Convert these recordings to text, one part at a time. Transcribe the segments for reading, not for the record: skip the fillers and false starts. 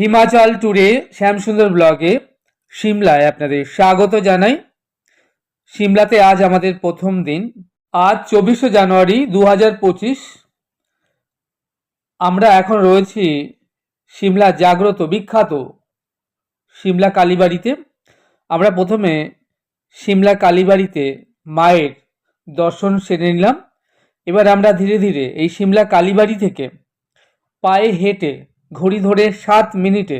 হিমাচল ট্যুরে শ্যামসুন্দর ব্লগে সিমলায় আপনাদের স্বাগত জানাই। সিমলাতে আজ আমাদের প্রথম দিন। আজ 24শে জানুয়ারি 2025। আমরা এখন রয়েছি সিমলা জাগ্রত বিখ্যাত সিমলা কালীবাড়িতে। আমরা প্রথমে সিমলা কালীবাড়িতে মায়ের দর্শন সেরে নিলাম। এবার আমরা ধীরে ধীরে এই সিমলা কালীবাড়ি থেকে পায়ে হেঁটে ঘড়ি ধরে 7 মিনিটে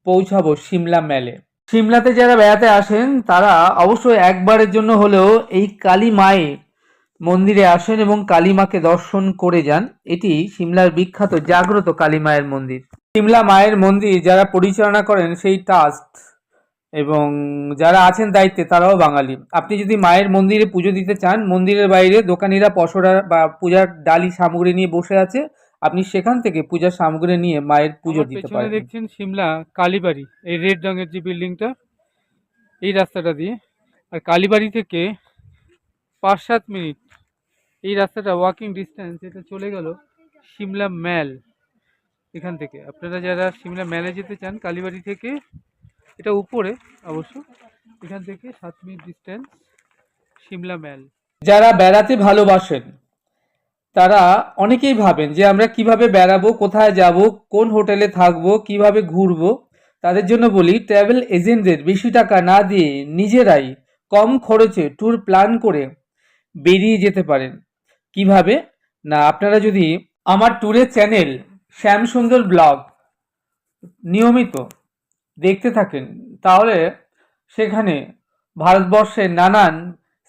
পৌঁছাবো সিমলা মেলে। সিমলাতে যারা বেড়াতে আসেন তারা অবশ্যই একবারের জন্য হলেও এই কালী মায়ের মন্দিরে আসেন এবং কালী মাকে দর্শন করে যান। এটি সিমলার বিখ্যাত জাগ্রত কালী মায়ের মন্দির। সিমলা মায়ের মন্দির যারা পরিচালনা করেন সেই ট্রাস্ট এবং যারা আছেন দায়িত্বে তারাও বাঙালি। আপনি যদি মায়ের মন্দিরে পুজো দিতে চান, মন্দিরের বাইরে দোকানিরা পসরা বা পূজার ডালি সামগ্রী নিয়ে বসে আছে, আপনি সেখান থেকে পূজার সামগ্রী নিয়ে মায়ের পুজো দিতে পারেন। দেখছেন সিমলা কালীবাড়ি, এই রেড রঙের যে বিল্ডিংটা, এই রাস্তাটা দিয়ে। আর কালীবাড়ি থেকে 5-7 মিনিট এই রাস্তাটা ওয়াকিং ডিস্টেন্স, এটা চলে গেল সিমলা ম্যাল। এখান থেকে আপনারা যারা সিমলা ম্যালে যেতে চান কালীবাড়ি থেকে, এটা উপরে অবশ্য, এখান থেকে 7 মিনিট ডিস্টেন্স সিমলা ম্যাল। যারা বেড়াতে ভালোবাসেন তারা অনেকেই ভাবেন যে আমরা কিভাবে বেড়াবো, কোথায় যাব, কোন হোটেলে থাকবো, কিভাবে ঘুরবো। তাদের জন্য বলি, ট্রাভেল এজেন্টদের বেশি টাকা না দিয়ে নিজেরাই কম খরচে ট্যুর প্ল্যান করে বেরিয়ে যেতে পারেন। কিভাবে না, আপনারা যদি আমার ট্যুরের চ্যানেল শ্যামসুন্দর ব্লগ নিয়মিত দেখতে থাকেন তাহলে সেখানে ভারতবর্ষের নানান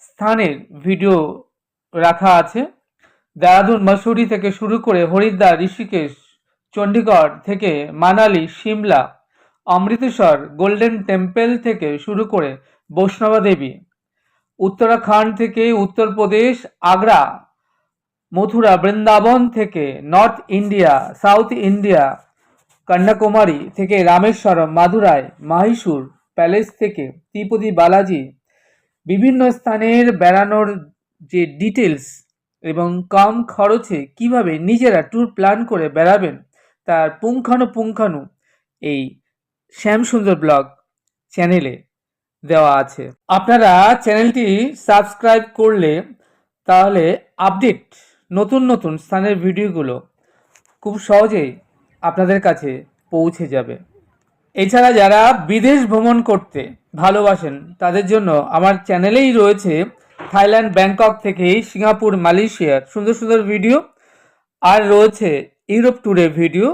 স্থানের ভিডিও রাখা আছে। দেরাদুন, মসুরি থেকে শুরু করে হরিদ্বার, ঋষিকেশ, চণ্ডীগড় থেকে মানালি, সিমলা, অমৃতসর, গোল্ডেন টেম্পল থেকে শুরু করে বৈষ্ণবা দেবী, উত্তরাখণ্ড থেকে উত্তরপ্রদেশ, আগ্রা, মথুরা, বৃন্দাবন থেকে north India, south India, Kanyakumari থেকে রামেশ্বরম, মাদুরাই, মাহিসুর প্যালেস থেকে তিরুপতি বালাজি, বিভিন্ন স্থানের বেড়ানোর যে ডিটেলস এবং কম খরচে কিভাবে নিজেরা ট্যুর প্ল্যান করে বেড়াবেন তার পুঙ্খানুপুঙ্খানু এই শ্যামসুন্দর ব্লগ চ্যানেলে দেওয়া আছে। আপনারা চ্যানেলটি সাবস্ক্রাইব করলে তাহলে আপডেট নতুন নতুন স্থানের ভিডিওগুলো খুব সহজেই আপনাদের কাছে পৌঁছে যাবে। এছাড়া যারা বিদেশ ভ্রমণ করতে ভালোবাসেন তাদের জন্য আমার চ্যানেলেই রয়েছে থাইল্যান্ড, ব্যাংকক থেকে সিঙ্গাপুর, মালয়েশিয়ার সুন্দর সুন্দর ভিডিও, আর রয়েছে ইউরোপ ট্যুরের ভিডিও।